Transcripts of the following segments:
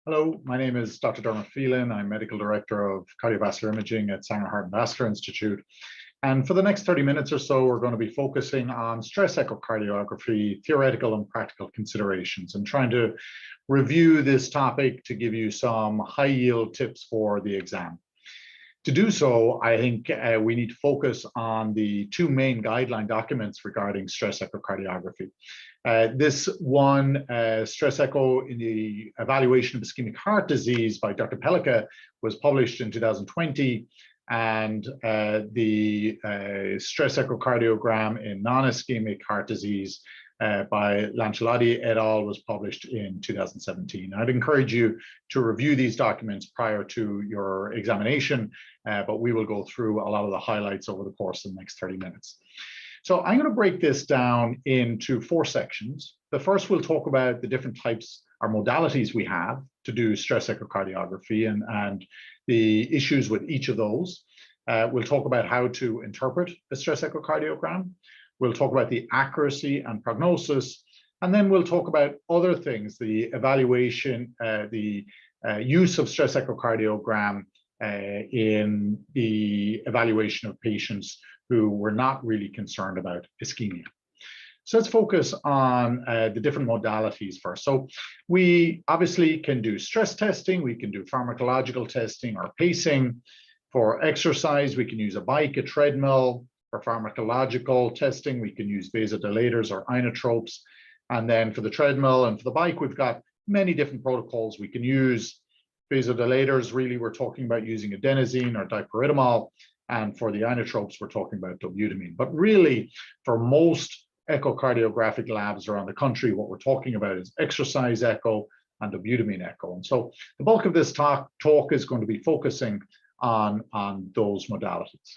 Hello, my name is Dr. Dermot Phelan. I'm Medical Director of Cardiovascular Imaging at Sanger Heart and Vascular Institute. And for the next 30 minutes or so, we're going to be focusing on stress echocardiography, theoretical and practical considerations, and trying to review this topic to give you some high-yield tips for the exam. To do so, I think we need to focus on the two main guideline documents regarding stress echocardiography. This one, stress echo in the evaluation of ischemic heart disease by Dr. Pellica, was published in 2020, and the stress echocardiogram in non-ischemic heart disease by Lancilotti et al. Was published in 2017. I'd encourage you to review these documents prior to your examination, but we will go through a lot of the highlights over the course of the next 30 minutes. So I'm going to break this down into 4 sections. The first, we'll talk about the different types or modalities we have to do stress echocardiography and the issues with each of those. We'll talk about how to interpret a stress echocardiogram. We'll talk about the accuracy and prognosis, and then we'll talk about other things, the evaluation, the use of stress echocardiogram in the evaluation of patients who were not really concerned about ischemia. So let's focus on the different modalities first. So we obviously can do stress testing, we can do pharmacological testing or pacing. For exercise, we can use a bike, a treadmill. For pharmacological testing, we can use vasodilators or inotropes. And then for the treadmill and for the bike, we've got many different protocols we can use. Vasodilators, really, we're talking about using adenosine or dipyridamole. And for the inotropes, we're talking about dobutamine. But really, for most echocardiographic labs around the country, what we're talking about is exercise echo and dobutamine echo. And so the bulk of this talk is going to be focusing on those modalities.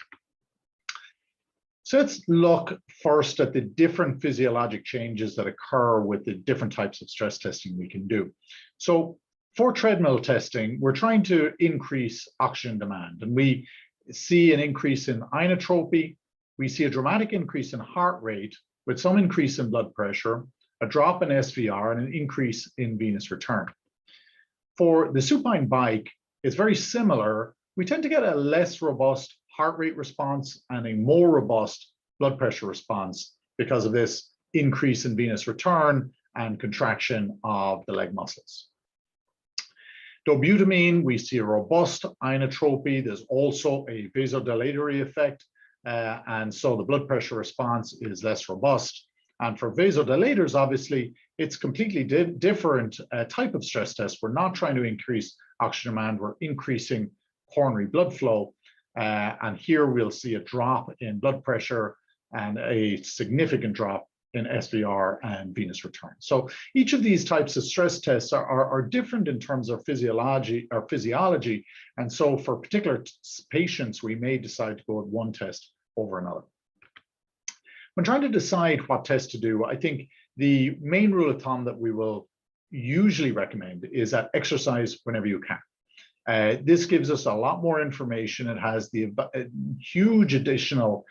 So let's look first at the different physiologic changes that occur with the different types of stress testing we can do. So for treadmill testing, we're trying to increase oxygen demand, and we see an increase in inotropy. We see a dramatic increase in heart rate with some increase in blood pressure, a drop in SVR, and an increase in venous return. For the supine bike, it's very similar. We tend to get a less robust heart rate response and a more robust blood pressure response because of this increase in venous return and contraction of the leg muscles. Dobutamine, we see a robust inotropy. There's also a vasodilatory effect, and so the blood pressure response is less robust. And for vasodilators, obviously, it's completely different type of stress test. We're not trying to increase oxygen demand, we're increasing coronary blood flow. And here we'll see a drop in blood pressure and a significant drop in SVR and venous return. So each of these types of stress tests are different in terms of physiology. And so for particular patients, we may decide to go with one test over another. When trying to decide what test to do, I think the main rule of thumb that we will usually recommend is that exercise whenever you can. This gives us a lot more information. It has the huge additional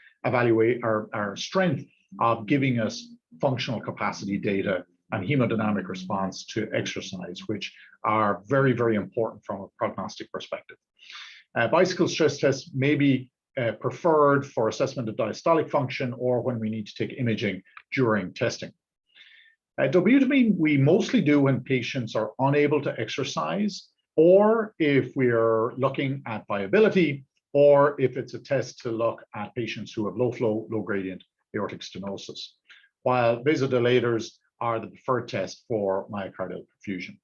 strength of giving us functional capacity data and hemodynamic response to exercise, which are very, very important from a prognostic perspective. Bicycle stress tests may be preferred for assessment of diastolic function or when we need to take imaging during testing. Dobutamine we mostly do when patients are unable to exercise, or if we're looking at viability, or if it's a test to look at patients who have low flow, low gradient aortic stenosis, while vasodilators are the preferred test for myocardial perfusion.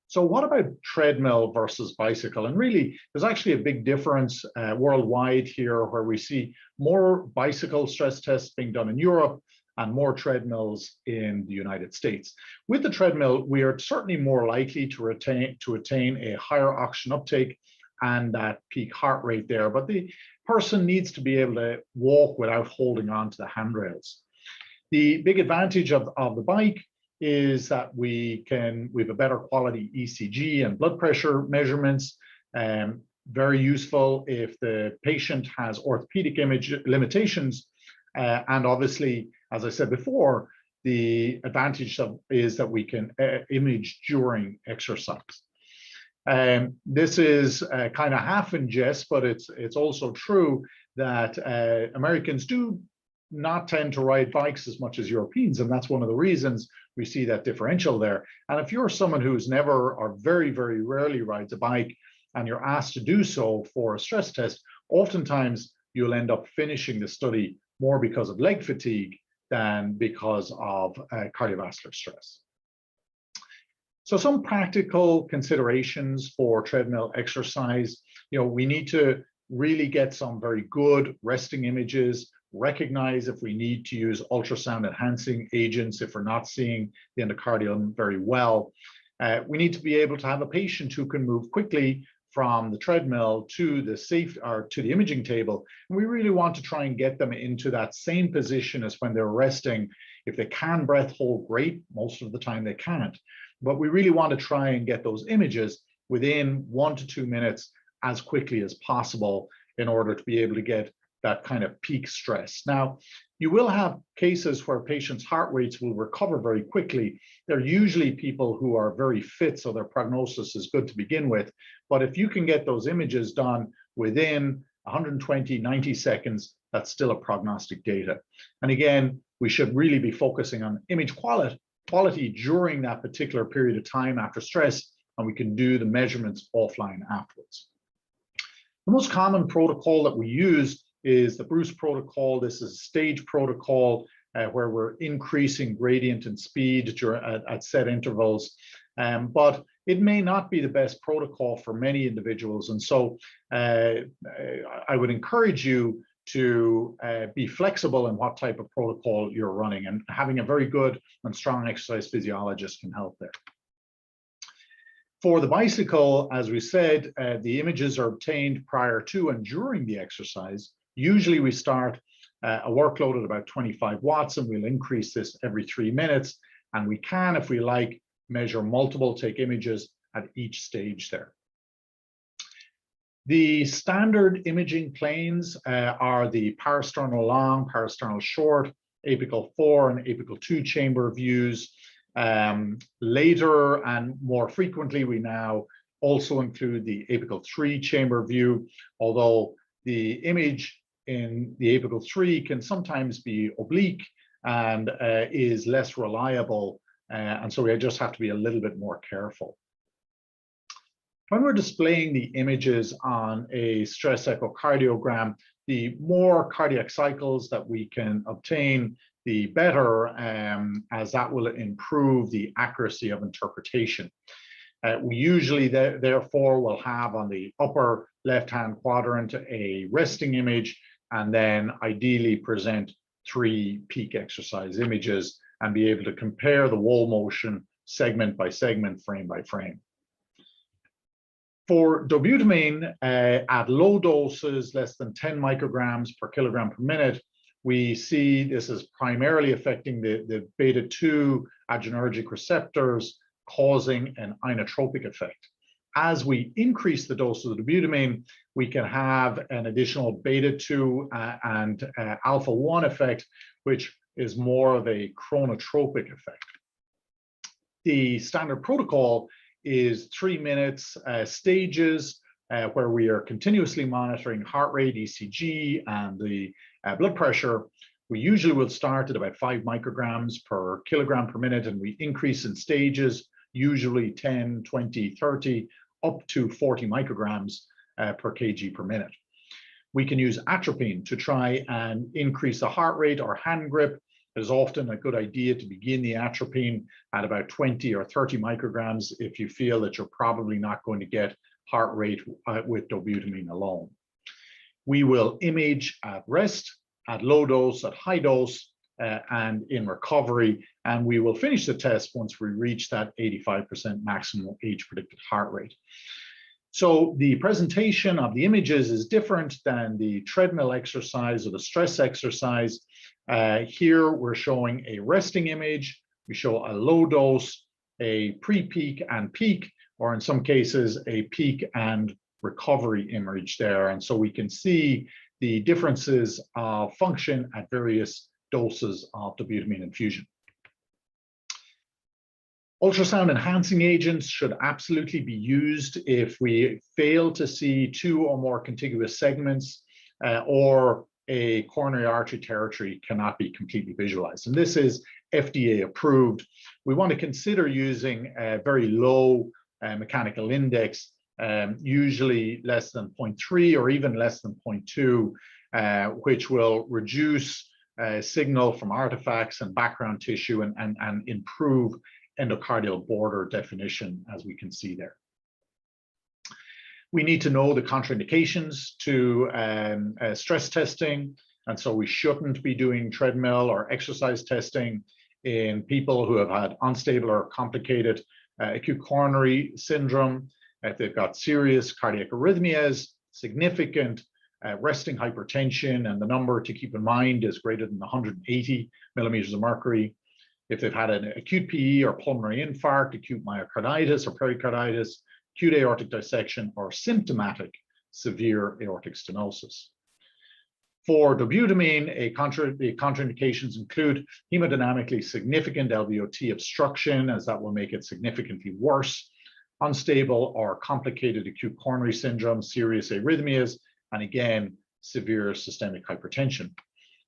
So what about treadmill versus bicycle? And really, there's actually a big difference worldwide here, where we see more bicycle stress tests being done in Europe and more treadmills in the United States. With the treadmill, we are certainly more likely to attain a higher oxygen uptake and that peak heart rate there, but the person needs to be able to walk without holding on to the handrails. The big advantage of the bike is that we have a better quality ECG and blood pressure measurements. Very useful if the patient has orthopedic image limitations. And obviously, as I said before, the advantage is that we can image during exercise. This is kind of half in jest, but it's also true that Americans do not tend to ride bikes as much as Europeans, and that's one of the reasons we see that differential there. And if you're someone who's never or very, very rarely rides a bike and you're asked to do so for a stress test, oftentimes you'll end up finishing the study more because of leg fatigue than because of cardiovascular stress. So some practical considerations for treadmill exercise. We need to really get some very good resting images, recognize if we need to use ultrasound enhancing agents if we're not seeing the endocardium very well. We need to be able to have a patient who can move quickly from the treadmill to the imaging table. And we really want to try and get them into that same position as when they're resting. If they can breath hold, great. Most of the time they can't. But we really want to try and get those images within 1 to 2 minutes as quickly as possible in order to be able to get that kind of peak stress. Now, you will have cases where patients' heart rates will recover very quickly. They're usually people who are very fit, so their prognosis is good to begin with. But if you can get those images done within 120, 90 seconds, that's still a prognostic data. And again, we should really be focusing on image quality during that particular period of time after stress, and we can do the measurements offline afterwards. The most common protocol that we use is the Bruce protocol. This is a stage protocol where we're increasing gradient and speed at set intervals. But it may not be the best protocol for many individuals. And so I would encourage you to be flexible in what type of protocol you're running, and having a very good and strong exercise physiologist can help there. For the bicycle, as we said, the images are obtained prior to and during the exercise. Usually we start a workload at about 25 watts, and we'll increase this every 3 minutes. And we can, if we like, measure multiple take images at each stage there. The standard imaging planes are the parasternal long, parasternal short, apical 4 and apical 2 chamber views. Later and more frequently, we now also include the apical 3 chamber view, although the image in the apical 3 can sometimes be oblique and is less reliable. And so we just have to be a little bit more careful. When we're displaying the images on a stress echocardiogram, the more cardiac cycles that we can obtain, the better, as that will improve the accuracy of interpretation. We usually, therefore, will have on the upper left-hand quadrant a resting image, and then ideally present 3 peak exercise images and be able to compare the wall motion segment by segment, frame by frame. For dobutamine, at low doses, less than 10 micrograms per kilogram per minute, we see this is primarily affecting the beta-2 adrenergic receptors, causing an inotropic effect. As we increase the dose of the dobutamine, we can have an additional beta-2 and alpha-1 effect, which is more of a chronotropic effect. The standard protocol is 3 minutes stages where we are continuously monitoring heart rate, ECG, and the blood pressure. We usually will start at about 5 micrograms per kilogram per minute, and we increase in stages, usually 10, 20, 30, up to 40 micrograms per kg per minute. We can use atropine to try and increase the heart rate or hand grip. It is often a good idea to begin the atropine at about 20 or 30 micrograms if you feel that you're probably not going to get heart rate with dobutamine alone. We will image at rest, at low dose, at high dose, and in recovery, and we will finish the test once we reach that 85% maximum age predicted heart rate. So the presentation of the images is different than the treadmill exercise or the stress exercise. Here we're showing a resting image. We show a low dose, a pre-peak and peak, or in some cases, a peak and recovery image there. And so we can see the differences of function at various doses of dobutamine infusion. Ultrasound enhancing agents should absolutely be used if we fail to see two or more contiguous segments or a coronary artery territory cannot be completely visualized. And this is FDA approved. We want to consider using a very low mechanical index, usually less than 0.3 or even less than 0.2, which will reduce signal from artifacts and background tissue and improve endocardial border definition, as we can see there. We need to know the contraindications to stress testing, and so we shouldn't be doing treadmill or exercise testing in people who have had unstable or complicated acute coronary syndrome, if they've got serious cardiac arrhythmias, significant resting hypertension, and the number to keep in mind is greater than 180 millimeters of mercury. If they've had an acute PE or pulmonary infarct, acute myocarditis or pericarditis, acute aortic dissection, or symptomatic severe aortic stenosis. For dobutamine, the contraindications include hemodynamically significant LVOT obstruction, as that will make it significantly worse, unstable or complicated acute coronary syndrome, serious arrhythmias, and again, severe systemic hypertension.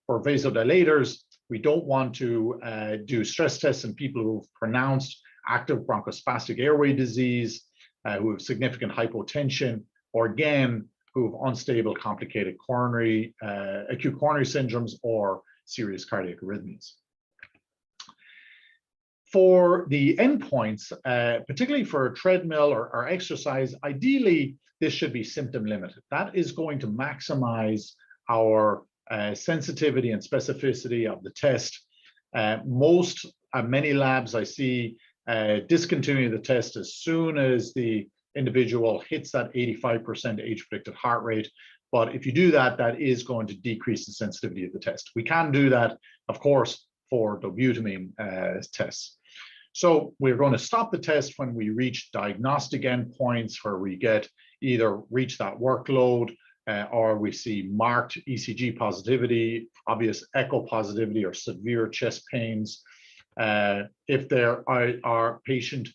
For vasodilators, we don't want to do stress tests in people who've pronounced active bronchospastic airway disease, who have significant hypotension, or again, who have unstable, complicated coronary, acute coronary syndromes or serious cardiac arrhythmias. For the endpoints, particularly for a treadmill or exercise, ideally, this should be symptom limited. That is going to maximize our sensitivity and specificity of the test. Many labs I see discontinuing the test as soon as the individual hits that 85% age-predicted heart rate. But if you do that, that is going to decrease the sensitivity of the test. We can do that, of course, for dobutamine tests. So we're going to stop the test when we reach diagnostic endpoints where we either reach that workload or we see marked ECG positivity, obvious echo positivity, or severe chest pains. If there are patient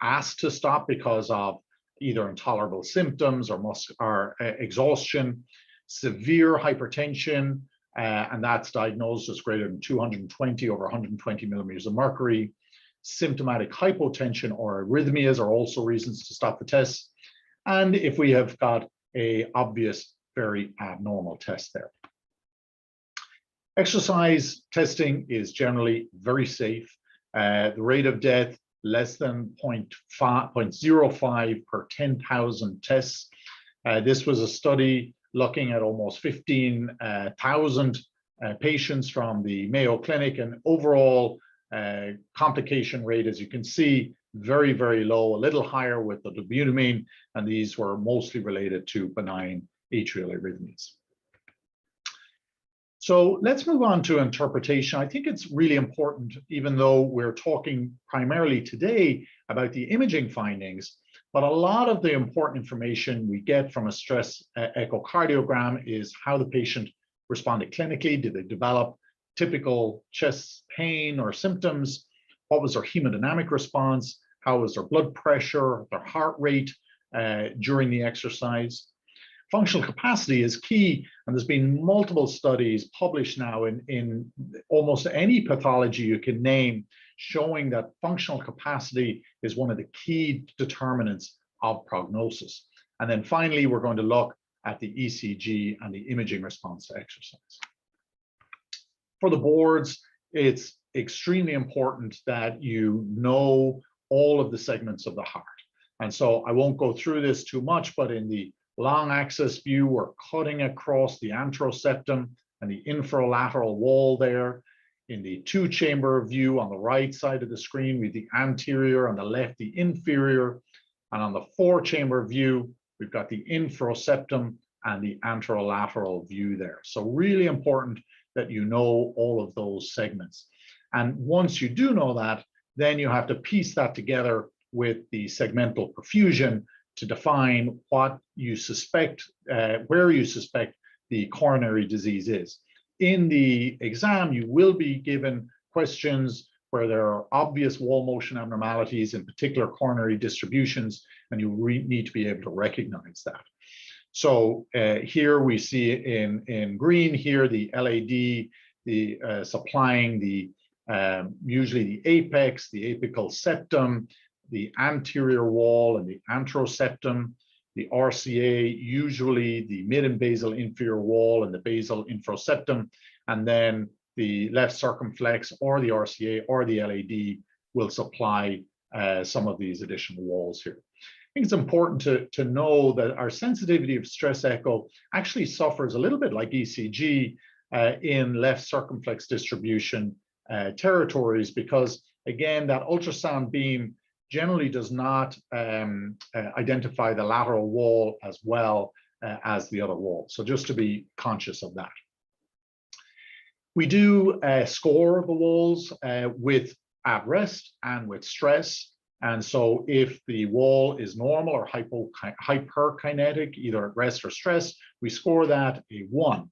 asked to stop because of either intolerable symptoms or exhaustion, severe hypertension, and that's diagnosed as greater than 220 over 120 millimeters of mercury, symptomatic hypotension or arrhythmias are also reasons to stop the test. And if we have got a obvious, very abnormal test there. Exercise testing is generally very safe. The rate of death less than 0.05 per 10,000 tests. This was a study looking at almost 15,000 patients from the Mayo Clinic, and overall complication rate, as you can see, very, very low, a little higher with the dobutamine, and these were mostly related to benign atrial arrhythmias. So let's move on to interpretation. I think it's really important, even though we're talking primarily today about the imaging findings, but a lot of the important information we get from a stress echocardiogram is how the patient responded clinically. Did they develop typical chest pain or symptoms? What was their hemodynamic response? How was their blood pressure, their heart rate during the exercise? Functional capacity is key, and there's been multiple studies published now in almost any pathology you can name, showing that functional capacity is one of the key determinants of prognosis. And then finally, we're going to look at the ECG and the imaging response to exercise. For the boards, it's extremely important that you know all of the segments of the heart. And so I won't go through this too much, but in the long axis view, we're cutting across the anteroseptum and the infralateral wall there. In the two-chamber view on the right side of the screen, we have the anterior, on the left, the inferior. And on the four-chamber view, we've got the infroseptum and the anterolateral view there. So really important that you know all of those segments. And once you do know that, then you have to piece that together with the segmental perfusion to define what you suspect, where you suspect the coronary disease is. In the exam, you will be given questions where there are obvious wall motion abnormalities, in particular coronary distributions, and you need to be able to recognize that. So here we see in green here the LAD, supplying the usually the apex, the apical septum, the anterior wall and the anteroseptum, the RCA, usually the mid and basal inferior wall and the basal infroseptum, and then the left circumflex or the RCA or the LAD will supply some of these additional walls here. I think it's important to know that our sensitivity of stress echo actually suffers a little bit like ECG in left circumflex distribution territories, because again, that ultrasound beam generally does not identify the lateral wall as well as the other wall. So just to be conscious of that. We do score the walls with at rest and with stress. And so if the wall is normal or hyperkinetic, either at rest or stress, we score that a 1.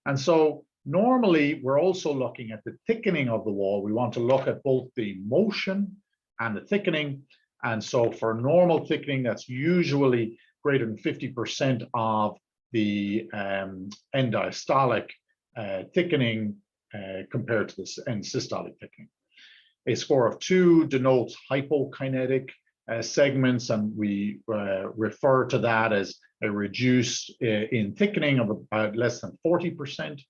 And so normally we're also looking at the thickening of the wall. We want to look at both the motion and the thickening. And so for normal thickening, that's usually greater than 50% of the end diastolic thickening compared to the end systolic thickening. A score of 2 denotes hypokinetic segments, and we refer to that as a reduced in thickening of about less than 40%.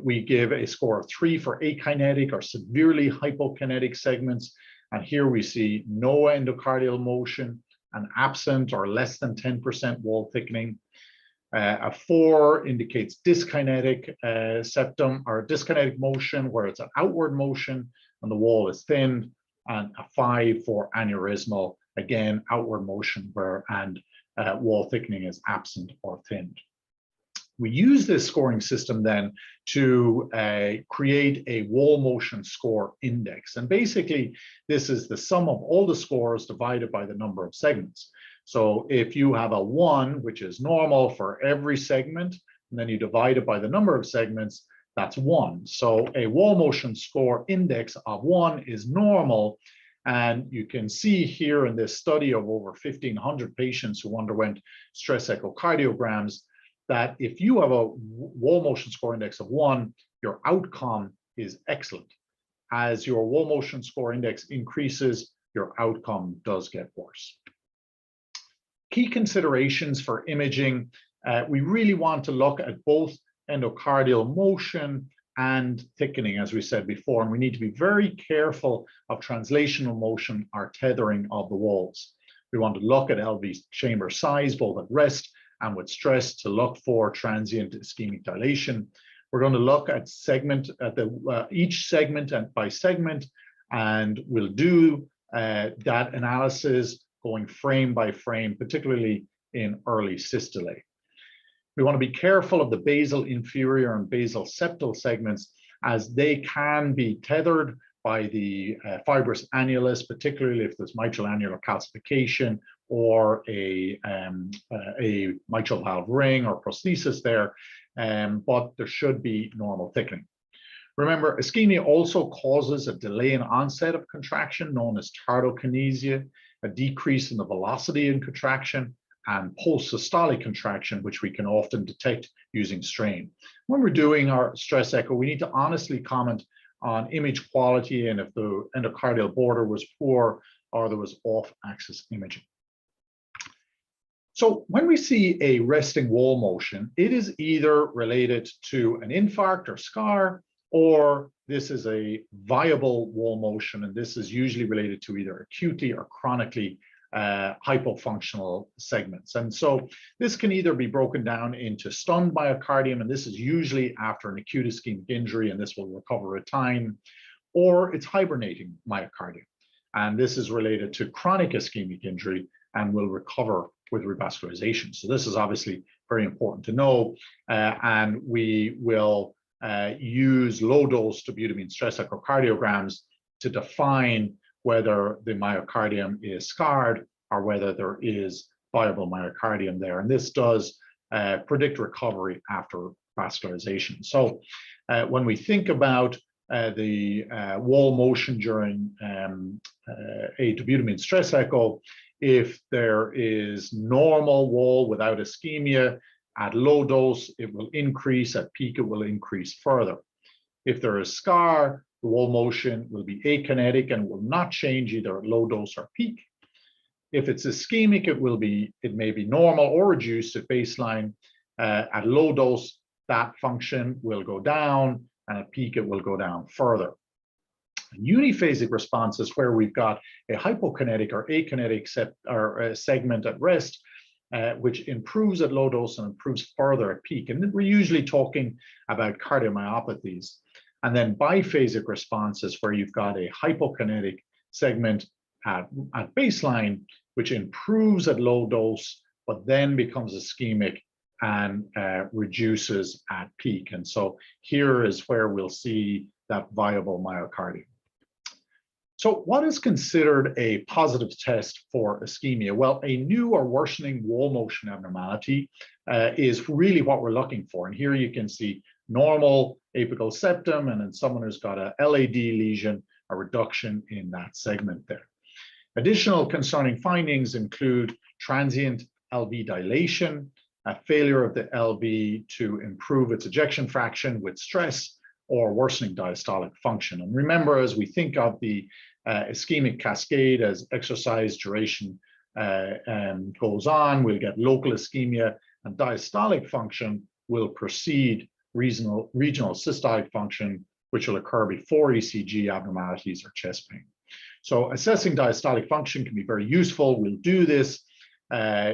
We give a score of 3 for akinetic or severely hypokinetic segments, and here we see no endocardial motion and absent or less than 10% wall thickening. A 4 indicates dyskinetic septum or dyskinetic motion, where it's an outward motion and the wall is thinned, and a 5 for aneurysmal, again, outward motion where wall thickening is absent or thinned. We use this scoring system then to create a wall motion score index. And basically, this is the sum of all the scores divided by the number of segments. So if you have a 1, which is normal for every segment, and then you divide it by the number of segments, that's 1. So a wall motion score index of 1 is normal. And you can see here in this study of over 1,500 patients who underwent stress echocardiograms, that if you have a wall motion score index of 1, your outcome is excellent. As your wall motion score index increases, your outcome does get worse. Key considerations for imaging, we really want to look at both endocardial motion and thickening, as we said before, and we need to be very careful of translational motion or tethering of the walls. We want to look at LV chamber size, both at rest and with stress, to look for transient ischemic dilation. We're going to look at each segment and by segment, and we'll do that analysis going frame by frame, particularly in early systole. We want to be careful of the basal inferior and basal septal segments, as they can be tethered by the fibrous annulus, particularly if there's mitral annular calcification or a mitral valve ring or prosthesis there, but there should be normal thickening. Remember, ischemia also causes a delay in onset of contraction known as tardokinesia, a decrease in the velocity in contraction, and post-systolic contraction, which we can often detect using strain. When we're doing our stress echo, we need to honestly comment on image quality and if the endocardial border was poor or there was off-axis imaging. So when we see a resting wall motion, it is either related to an infarct or scar, or this is a viable wall motion, and this is usually related to either acutely or chronically hypofunctional segments. And so this can either be broken down into stunned myocardium, and this is usually after an acute ischemic injury, and this will recover with time, or it's hibernating myocardium. And this is related to chronic ischemic injury and will recover with revascularization. So this is obviously very important to know, and we will use low-dose dobutamine stress echocardiograms to define whether the myocardium is scarred or whether there is viable myocardium there. And this does predict recovery after vascularization. So when we think about the wall motion during a dobutamine stress echo. If there is normal wall without ischemia, at low dose, it will increase. At peak, it will increase further. If there is scar, the wall motion will be akinetic and will not change either at low dose or peak. If it's ischemic, it may be normal or reduced at baseline. At low dose, that function will go down, and at peak, it will go down further. Uniphasic response is where we've got a hypokinetic or akinetic segment at rest, which improves at low dose and improves further at peak. And we're usually talking about cardiomyopathies. And then biphasic response is where you've got a hypokinetic segment at baseline, which improves at low dose, but then becomes ischemic and reduces at peak. And so here is where we'll see that viable myocardium. So what is considered a positive test for ischemia? Well, a new or worsening wall motion abnormality is really what we're looking for. And here you can see normal apical septum, and in someone who's got a LAD lesion, a reduction in that segment there. Additional concerning findings include transient LV dilation, a failure of the LV to improve its ejection fraction with stress, or worsening diastolic function. And remember, as we think of the ischemic cascade as exercise duration goes on, we'll get local ischemia, and diastolic function will precede regional systolic function, which will occur before ECG abnormalities or chest pain. So assessing diastolic function can be very useful. We'll do this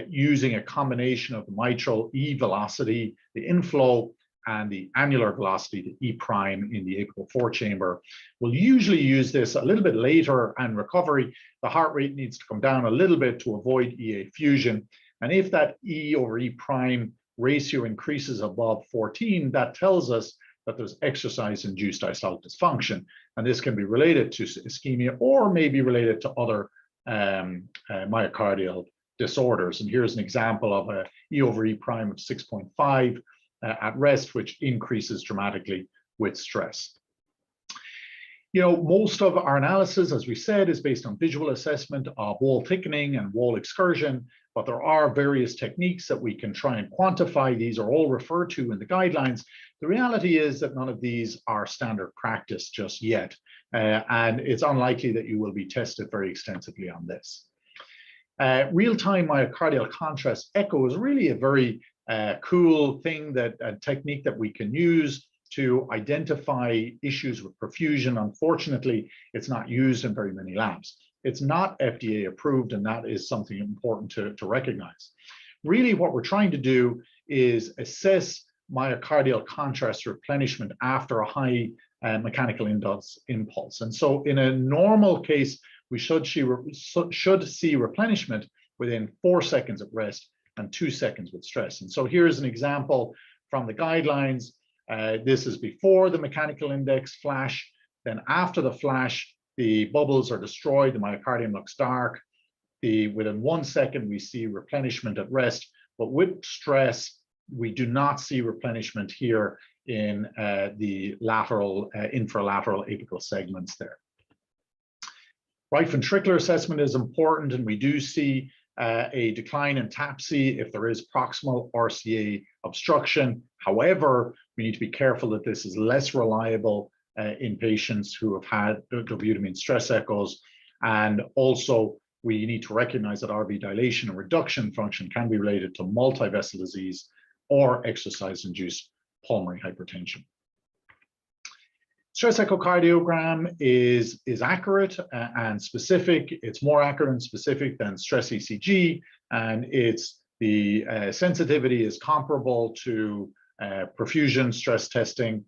using a combination of the mitral E velocity, the inflow, and the annular velocity, the E prime in the apical forechamber. We'll usually use this a little bit later in recovery. The heart rate needs to come down a little bit to avoid EA fusion. And if that E over E prime ratio increases above 14, that tells us that there's exercise-induced diastolic dysfunction. And this can be related to ischemia or maybe related to other myocardial disorders. And here's an example of a E over E prime of 6.5 at rest, which increases dramatically with stress. You know, most of our analysis, as we said, is based on visual assessment of wall thickening and wall excursion, but there are various techniques that we can try and quantify. These are all referred to in the guidelines. The reality is that none of these are standard practice just yet, and it's unlikely that you will be tested very extensively on this. Real-time myocardial contrast echo is really a very cool thing, a technique that we can use to identify issues with perfusion. Unfortunately, it's not used in very many labs. It's not FDA approved, and that is something important to recognize. Really, what we're trying to do is assess myocardial contrast replenishment after a high mechanical impulse. And so in a normal case, we should see replenishment within 4 seconds at rest and 2 seconds with stress. And so here's an example from the guidelines. This is before the mechanical index flash. Then after the flash, the bubbles are destroyed, the myocardium looks dark. Within 1 second, we see replenishment at rest, but with stress, we do not see replenishment here in the lateral, infralateral apical segments there. Right ventricular assessment is important, and we do see a decline in TAPSE if there is proximal RCA obstruction. However, we need to be careful that this is less reliable in patients who have had dobutamine stress echoes. And also, we need to recognize that RV dilation and reduction function can be related to multivessel disease or exercise-induced pulmonary hypertension. Stress echocardiogram is accurate and specific. It's more accurate and specific than stress ECG, and the sensitivity is comparable to perfusion stress testing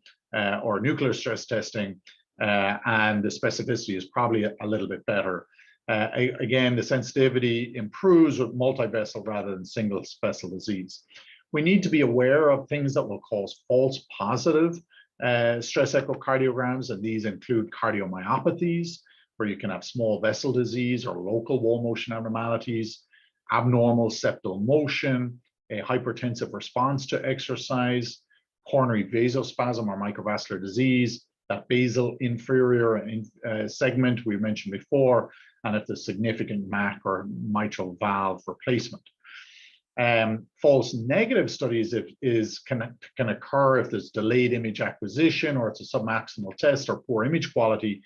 or nuclear stress testing, and the specificity is probably a little bit better. Again, the sensitivity improves with multivessel rather than single vessel disease. We need to be aware of things that will cause false positive stress echocardiograms, and these include cardiomyopathies, where you can have small vessel disease or local wall motion abnormalities, abnormal septal motion, a hypertensive response to exercise, coronary vasospasm or microvascular disease, that basal inferior segment we mentioned before, and if there's significant MAC or mitral valve replacement. False negative studies can occur if there's delayed image acquisition, or it's a submaximal test, or poor image quality,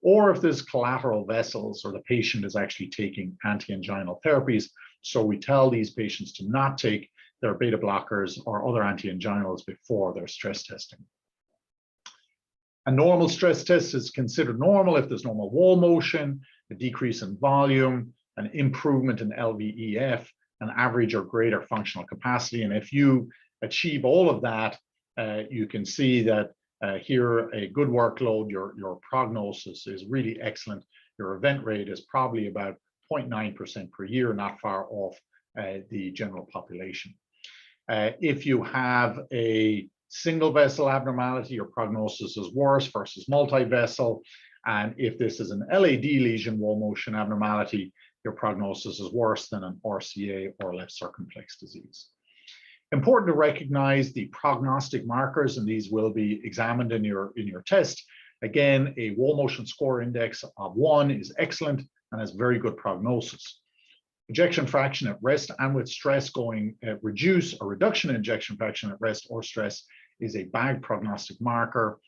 or if there's collateral vessels, or the patient is actually taking anti-anginal therapies. So we tell these patients to not take their beta blockers or other anti-anginals before their stress testing. A normal stress test is considered normal if there's normal wall motion, a decrease in volume, an improvement in LVEF, an average or greater functional capacity. And if you achieve all of that, you can see that here a good workload, your prognosis is really excellent. Your event rate is probably about 0.9% per year, not far off the general population. If you have a single vessel abnormality, your prognosis is worse versus multi-vessel. And if this is an LAD lesion wall motion abnormality, your prognosis is worse than an RCA or left circumflex disease. Important to recognize the prognostic markers, and these will be examined in your test. Again, a wall motion score index of 1 is excellent and has very good prognosis. Ejection fraction at rest and with stress going reduce or reduction in ejection fraction at rest or stress is a bad prognostic marker.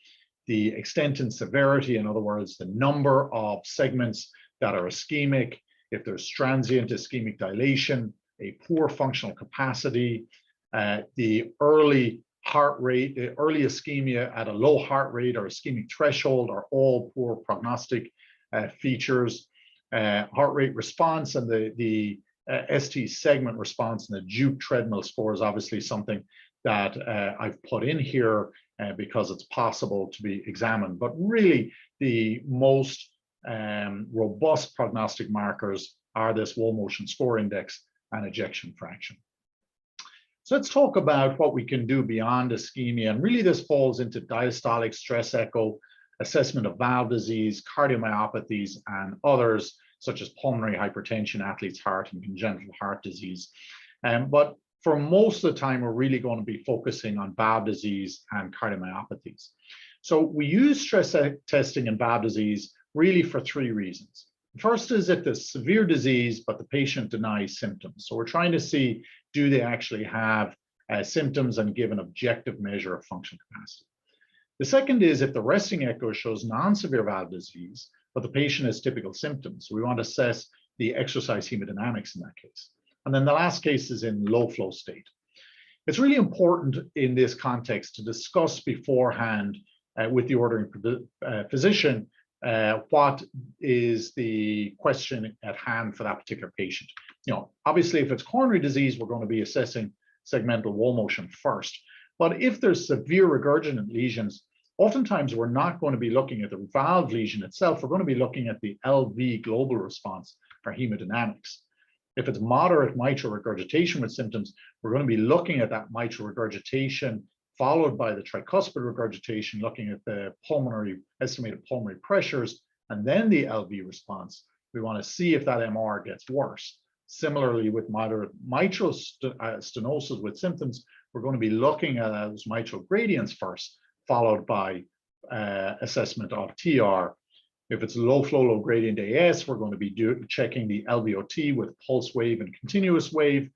The extent and severity, in other words, the number of segments that are ischemic, if there's transient ischemic dilation, a poor functional capacity, the early heart rate, the early ischemia at a low heart rate or ischemic threshold are all poor prognostic features. Heart rate response and the ST segment response and the Duke treadmill score is obviously something that I've put in here because it's possible to be examined. But really, the most robust prognostic markers are this wall motion score index and ejection fraction. So let's talk about what we can do beyond ischemia. And really, this falls into diastolic stress echo, assessment of valve disease, cardiomyopathies, and others, such as pulmonary hypertension, athlete's heart, and congenital heart disease. But for most of the time, we're really going to be focusing on valve disease and cardiomyopathies. So we use stress testing in valve disease really for 3 reasons. The first is if there's severe disease, but the patient denies symptoms. So we're trying to see, do they actually have symptoms, and give an objective measure of functional capacity. The second is if the resting echo shows non-severe valve disease, but the patient has typical symptoms. So we want to assess the exercise hemodynamics in that case. And then the last case is in low flow state. It's really important in this context to discuss beforehand with the ordering physician what is the question at hand for that particular patient. You know, obviously, if it's coronary disease, we're going to be assessing segmental wall motion first. But if there's severe regurgitant lesions, oftentimes we're not going to be looking at the valve lesion itself. We're going to be looking at the LV global response or hemodynamics. If it's moderate mitral regurgitation with symptoms, we're going to be looking at that mitral regurgitation followed by the tricuspid regurgitation, looking at the estimated pulmonary pressures, and then the LV response. We want to see if that MR gets worse. Similarly, with moderate mitral stenosis with symptoms, we're going to be looking at those mitral gradients first, followed by assessment of TR. If it's low flow, low gradient AS, we're going to be checking the LVOT with pulse wave and continuous wave.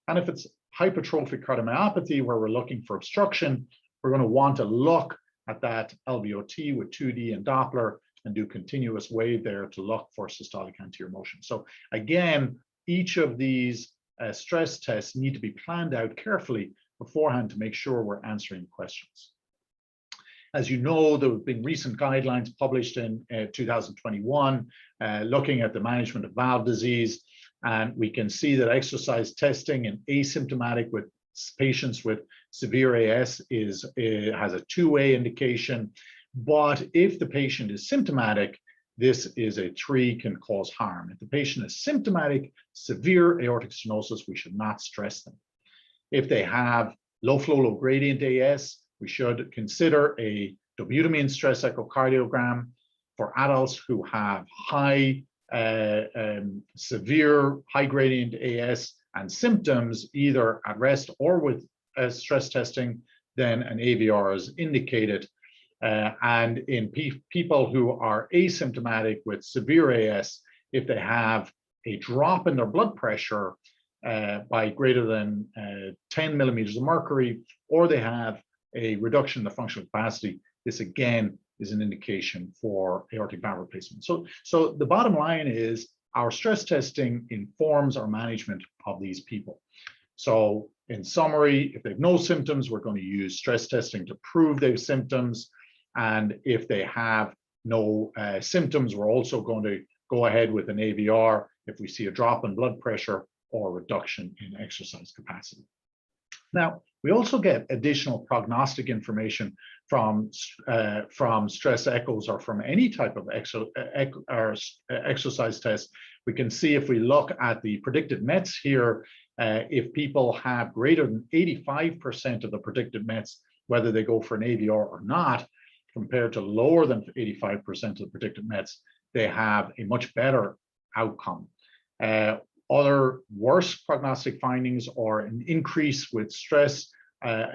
And if it's hypertrophic cardiomyopathy, where we're looking for obstruction, we're going to want to look at that LVOT with 2D and Doppler and do continuous wave there to look for systolic anterior motion. So again, each of these stress tests need to be planned out carefully beforehand to make sure we're answering questions. As you know, there have been recent guidelines published in 2021 looking at the management of valve disease. And we can see that exercise testing in asymptomatic with patients with severe AS has a 2A indication. But if the patient is symptomatic, this is a 3, can cause harm. If the patient is symptomatic, severe aortic stenosis, we should not stress them. If they have low flow, low gradient AS, we should consider a dobutamine stress echocardiogram. For adults who have severe high gradient AS and symptoms either at rest or with stress testing, then an AVR is indicated. And in people who are asymptomatic with severe AS, if they have a drop in their blood pressure by greater than 10 millimeters of mercury, or they have a reduction in the functional capacity, this again is an indication for aortic valve replacement. So the bottom line is our stress testing informs our management of these people. So in summary, if they have no symptoms, we're going to use stress testing to prove they have symptoms. And if they have no symptoms, we're also going to go ahead with an AVR if we see a drop in blood pressure or reduction in exercise capacity. Now, we also get additional prognostic information from stress echoes or from any type of exercise test. We can see if we look at the predicted METs here, if people have greater than 85% of the predicted METs, whether they go for an AVR or not, compared to lower than 85% of the predicted METs, they have a much better outcome. Other worse prognostic findings are an increase with stress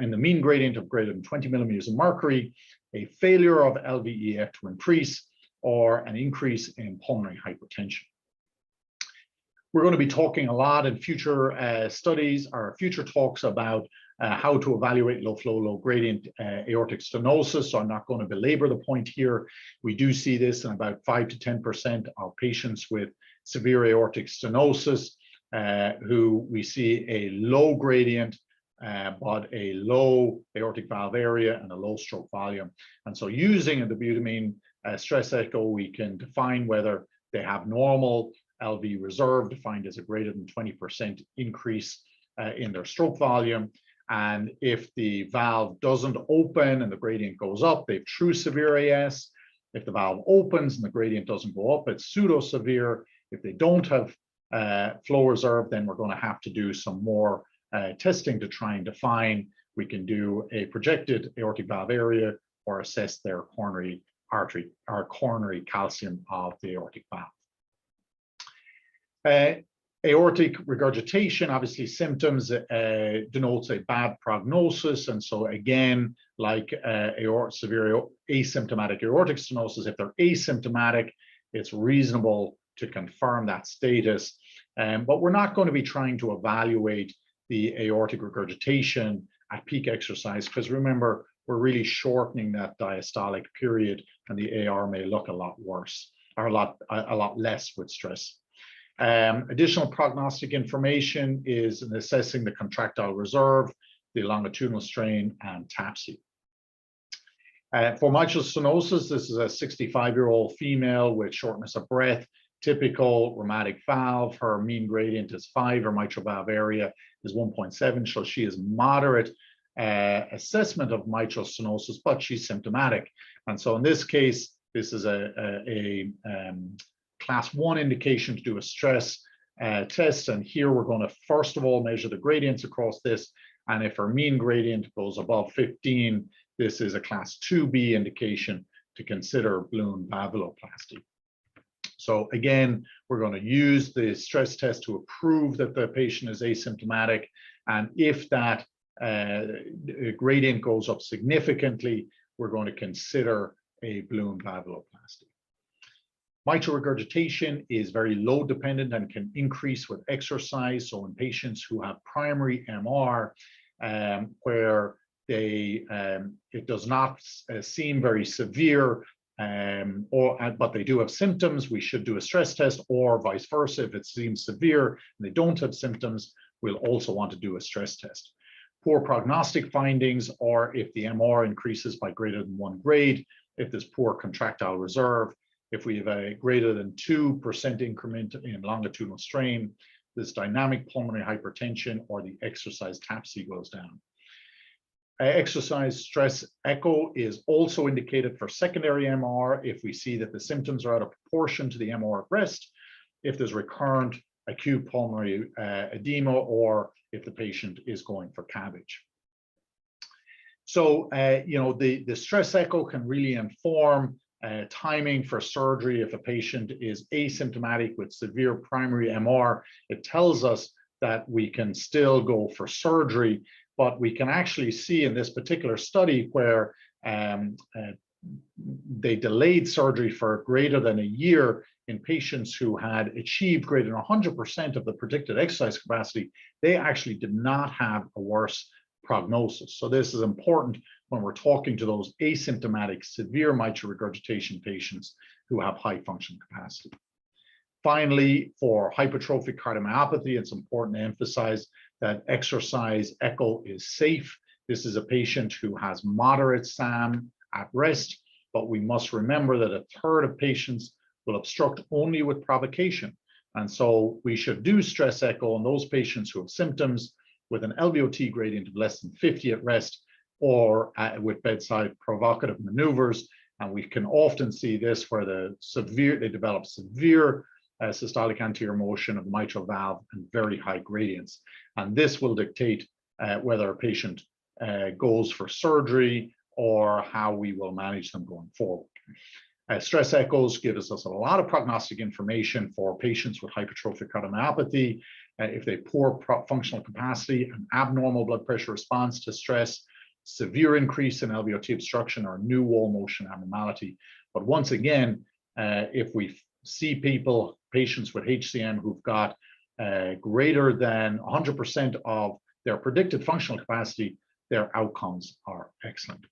in the mean gradient of greater than 20 millimeters of mercury, a failure of LVEF to increase, or an increase in pulmonary hypertension. We're going to be talking a lot in future studies or future talks about how to evaluate low flow, low gradient aortic stenosis. So I'm not going to belabor the point here. We do see this in about 5 to 10% of patients with severe aortic stenosis who we see a low gradient but a low aortic valve area and a low stroke volume. And so using a dobutamine stress echo, we can define whether they have normal LV reserve, defined as a greater than 20% increase in their stroke volume. And if the valve doesn't open and the gradient goes up, they have true severe AS. If the valve opens and the gradient doesn't go up, it's pseudo-severe. If they don't have flow reserve, then we're going to have to do some more testing to try and define. We can do a projected aortic valve area or assess their coronary artery or coronary calcium of the aortic valve. Aortic regurgitation, obviously symptoms denotes a bad prognosis. And so again, like severe asymptomatic aortic stenosis, if they're asymptomatic, it's reasonable to confirm that status. But we're not going to be trying to evaluate the aortic regurgitation at peak exercise, because remember, we're really shortening that diastolic period and the AR may look a lot worse or a lot less with stress. Additional prognostic information is in assessing the contractile reserve, the longitudinal strain, and TAPSE. For mitral stenosis, this is a 65-year-old female with shortness of breath, typical rheumatic valve. Her mean gradient is 5, her mitral valve area is 1.7, so she is moderate assessment of mitral stenosis, but she's symptomatic. And so in this case, this is a class 1 indication to do a stress test. And here we're going to first of all measure the gradients across this. And if our mean gradient goes above 15, this is a class 2B indication to consider balloon valvuloplasty. So again, we're going to use the stress test to prove that the patient is asymptomatic. And if that gradient goes up significantly, we're going to consider a balloon valvuloplasty. Mitral regurgitation is very load dependent and can increase with exercise. So in patients who have primary MR, where it does not seem very severe, but they do have symptoms, we should do a stress test, or vice versa. If it seems severe and they don't have symptoms, we'll also want to do a stress test. Poor prognostic findings, or if the MR increases by greater than 1 grade, if there's poor contractile reserve, if we have a greater than 2% increment in longitudinal strain, this dynamic pulmonary hypertension or the exercise TAPSE goes down. Exercise stress echo is also indicated for secondary MR if we see that the symptoms are out of proportion to the MR at rest, if there's recurrent acute pulmonary edema, or if the patient is going for CABG. So, the stress echo can really inform timing for surgery. If a patient is asymptomatic with severe primary MR, it tells us that we can still go for surgery, but we can actually see in this particular study where they delayed surgery for greater than a year in patients who had achieved greater than 100% of the predicted exercise capacity. They actually did not have a worse prognosis. So this is important when we're talking to those asymptomatic severe mitral regurgitation patients who have high functional capacity. Finally, for hypertrophic cardiomyopathy, it's important to emphasize that exercise echo is safe. This is a patient who has moderate SAM at rest, but we must remember that a third of patients will obstruct only with provocation. And so we should do stress echo on those patients who have symptoms with an LVOT gradient of less than 50 at rest, or with bedside provocative maneuvers. And we can often see this where they develop severe systolic anterior motion of the mitral valve and very high gradients. And this will dictate whether a patient goes for surgery or how we will manage them going forward. Stress echoes give us a lot of prognostic information for patients with hypertrophic cardiomyopathy. If they have poor functional capacity, an abnormal blood pressure response to stress, severe increase in LVOT obstruction, or new wall motion abnormality. But once again, if we see patients with HCM who've got greater than 100% of their predicted functional capacity, their outcomes are excellent.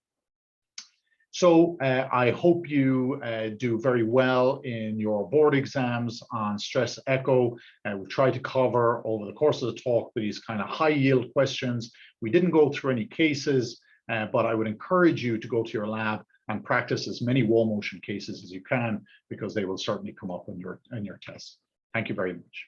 So I hope you do very well in your board exams on stress echo. We've tried to cover over the course of the talk these kind of high yield questions. We didn't go through any cases, but I would encourage you to go to your lab and practice as many wall motion cases as you can, because they will certainly come up in your test. Thank you very much.